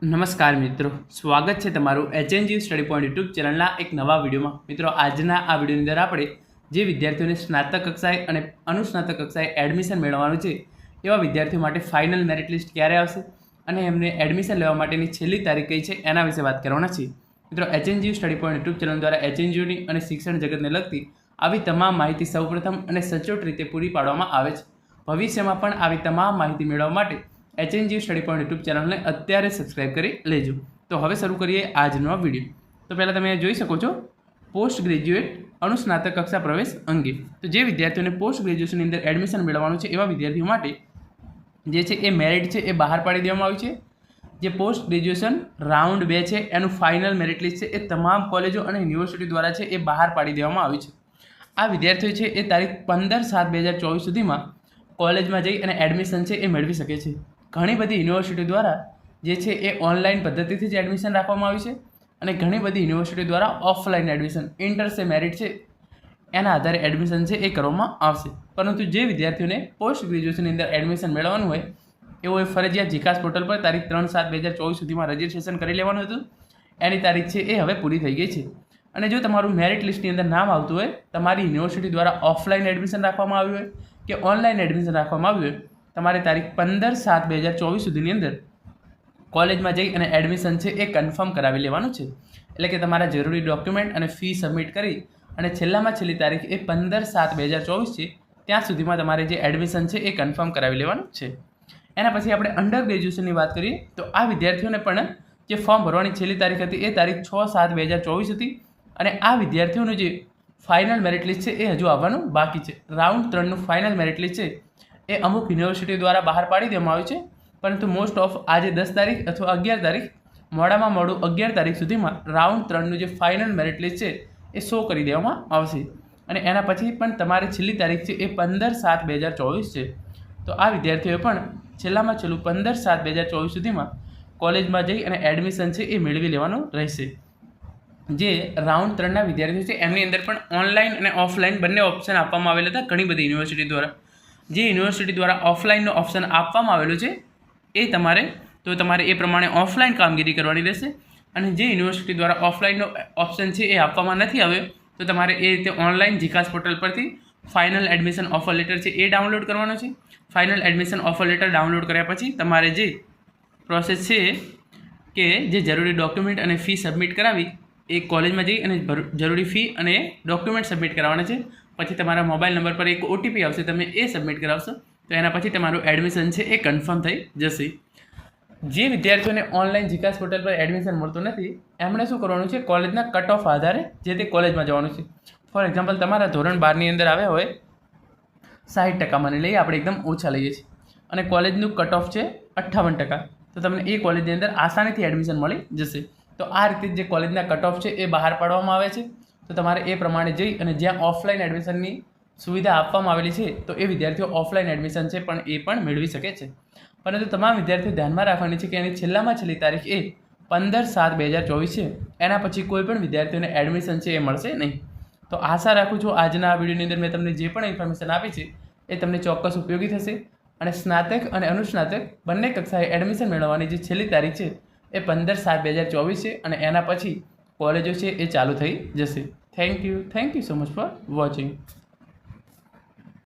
નમસ્કાર મિત્રો, સ્વાગત છે તમારું HNG સ્ટડી પોઈન્ટ યુટ્યુબ ચેનલના એક નવા વિડીયોમાં. મિત્રો, આજના આ વિડીયોની અંદર આપણે જે વિદ્યાર્થીઓને સ્નાતક કક્ષાએ અને અનુસ્નાતક કક્ષાએ એડમિશન મેળવવાનું છે એવા વિદ્યાર્થીઓ માટે ફાઇનલ મેરિટ લિસ્ટ ક્યારે આવશે અને એમને એડમિશન લેવા માટેની છેલ્લી તારીખ કઈ છે એના વિશે વાત કરવાના છીએ. મિત્રો, HNG study point YouTube channel દ્વારા HNGની અને શિક્ષણ જગતને લગતી આવી તમામ માહિતી સૌપ્રથમ અને સચોટ રીતે પૂરી પાડવામાં આવે છે. ભવિષ્યમાં પણ આવી તમામ માહિતી મેળવવા માટે HNG સ્ટડી પોઈન્ટ યુટ્યુબ ચેનલને અત્યારે સબસ્ક્રાઇબ કરી લેજો. તો હવે શરૂ કરીએ આજનો વિડીયો. તો પહેલાં તમે જોઈ શકો છો પોસ્ટ ગ્રેજ્યુએટ અનુસ્નાતક કક્ષા પ્રવેશ અંગે. તો જે વિદ્યાર્થીઓને પોસ્ટ ગ્રેજ્યુએશનની અંદર એડમિશન મેળવવાનું છે એવા વિદ્યાર્થીઓ માટે જે છે એ મેરિટ છે એ બહાર પાડી દેવામાં આવ્યું છે. જે પોસ્ટ ગ્રેજ્યુએશન રાઉન્ડ 2 છે એનું ફાઇનલ મેરિટ લિસ્ટ છે એ તમામ કોલેજો અને યુનિવર્સિટી દ્વારા છે એ બહાર પાડી દેવામાં આવ્યું છે. આ વિદ્યાર્થીઓ છે એ તારીખ 15/7/2024 સુધીમાં કોલેજમાં જઈ અને એડમિશન છે એ મેળવી શકે છે. ઘણી બધી યુનિવર્સિટી દ્વારા જે છે એ ઓનલાઈન પદ્ધતિથી જ એડમિશન રાખવામાં આવ્યું છે અને ઘણી બધી યુનિવર્સિટી દ્વારા ઓફલાઈન એડમિશન ઇન્ટરસે મેરિટ છે એના આધારે એડમિશન છે એ કરવામાં આવશે. પરંતુ જે વિદ્યાર્થીઓને પોસ્ટ ગ્રેજ્યુએશનની અંદર એડમિશન મેળવવાનું હોય એઓએ ફરજિયાત જીકાસ પોર્ટલ પર તારીખ 3/7/2024 સુધીમાં રજિસ્ટ્રેશન કરી લેવાનું હતું. એની તારીખ છે એ હવે પૂરી થઈ ગઈ છે. અને જો તમારું મેરિટ લિસ્ટની અંદર નામ આવતું હોય, તમારી યુનિવર્સિટી દ્વારા ઓફલાઈન એડમિશન રાખવામાં આવ્યું હોય કે ઓનલાઈન એડમિશન રાખવામાં આવ્યું હોય, તમારે તારીખ 15/7/2024 સુધીની અંદર કોલેજમાં જઈ અને એડમિશન છે એ કન્ફર્મ કરાવી લેવાનું છે. એટલે કે તમારા જરૂરી ડોક્યુમેન્ટ અને ફી સબમિટ કરી અને છેલ્લામાં છેલ્લી તારીખ એ 15/7/2024 છે ત્યાં સુધીમાં તમારે જે એડમિશન છે એ કન્ફર્મ કરાવી લેવાનું છે. એના પછી આપણે અંડર ગ્રેજ્યુએશનની વાત કરીએ તો આ વિદ્યાર્થીઓને પણ જે ફોર્મ ભરવાની છેલ્લી તારીખ હતી એ તારીખ 6/7/2024 હતી અને આ વિદ્યાર્થીઓનું જે ફાઇનલ મેરિટ લિસ્ટ છે એ હજુ આવવાનું બાકી છે. રાઉન્ડ 3નું ફાઇનલ મેરિટ લિસ્ટ છે એ અમુક યુનિવર્સિટી દ્વારા બહાર પાડી દેવામાં આવ્યું છે, પરંતુ મોસ્ટ ઓફ આજે 10 તારીખ અથવા 11 તારીખ મોડામાં મોડું 11 તારીખ સુધીમાં રાઉન્ડ 3નું જે ફાઇનલ મેરિટ લિસ્ટ છે એ શો કરી દેવામાં આવશે. અને એના પછી પણ તમારી છેલ્લી તારીખ છે એ 15/7/2024 છે. તો આ વિદ્યાર્થીઓએ પણ છેલ્લામાં છેલ્લું 15/7/2024 સુધીમાં કોલેજમાં જઈ અને એડમિશન છે એ મેળવી લેવાનું રહેશે. જે રાઉન્ડ 3ના વિદ્યાર્થીઓ છે એમની અંદર પણ ઓનલાઈન અને ઓફલાઈન બંને ઓપ્શન આપવામાં આવેલા હતા ઘણી બધી યુનિવર્સિટી દ્વારા. જે યુનિવર્સિટી દ્વારા ઓફલાઈનનો ઓપ્શન આપવામાં આવેલો છે તમારે એ પ્રમાણે ઓફલાઈન કામગીરી કરવાની રહેશે. અને જે યુનિવર્સિટી દ્વારા ઓફલાઈનનો ઓપ્શન છે એ આપવામાં નથી આવ્યો તો તમારે એ રીતે ઓનલાઈન જીકાસ પોર્ટલ પરથી ફાઇનલ એડમિશન ઓફર લેટર છે એ ડાઉનલોડ કરવાનો છે. Final admission offer letter download કર્યા પછી તમારે જે પ્રોસેસ છે કે જે જરૂરી ડોક્યુમેન્ટ અને ફી સબમિટ કરાવી એ કોલેજમાં જઈ અને જરૂરી ફી અને ડોક્યુમેન્ટ સબમિટ કરાવવાના છે. પછી તમારા મોબાઈલ નંબર પર એક OTP આવશે, તમે એ સબમિટ કરાવશો તો એના પછી તમારું એડમિશન છે એ કન્ફર્મ થઈ જશે. જે વિદ્યાર્થીઓને ઓનલાઈન જીકાસ પોર્ટલ પર એડમિશન મળતું નથી એમણે શું કરવાનું છે, કોલેજના કટ ઓફ આધારે જે તે કોલેજમાં જવાનું છે. ફોર એક્ઝામ્પલ, તમારા ધોરણ 12ની અંદર આવ્યા હોય 60% માની લઈએ, આપણે એકદમ ઓછા લઈએ છીએ, અને કોલેજનું કટ ઓફ છે 58%, તો તમને એ કોલેજની અંદર આસાનીથી એડમિશન મળી જશે. તો આ રીતે જે કોલેજના કટ ઓફ છે એ બહાર પાડવામાં આવે છે. તો તમારે એ પ્રમાણે જઈ અને જ્યાં ઓફલાઈન એડમિશનની સુવિધા આપવામાં આવેલી છે તો એ વિદ્યાર્થીઓ ઓફલાઈન એડમિશન છે પણ એ પણ મેળવી શકે છે. પરંતુ તમામ વિદ્યાર્થીઓ ધ્યાનમાં રાખવાની છે કે એની છેલ્લામાં છેલ્લી તારીખ એ 15/7/2024 છે. એના પછી કોઈ પણ વિદ્યાર્થીઓને એડમિશન છે એ મળશે નહીં. તો આશા રાખું છું આજના આ વિડીયોની અંદર મેં તમને જે પણ ઇન્ફોર્મેશન આપી છે એ તમને ચોક્કસ ઉપયોગી થશે. અને સ્નાતક અને અનુસ્નાતક બંને કક્ષાએ એડમિશન મેળવવાની જે છેલ્લી તારીખ છે એ 15/7/2024 છે અને એના પછી કોલેજો છે એ ચાલુ થઈ જશે. Thank you so much for watching.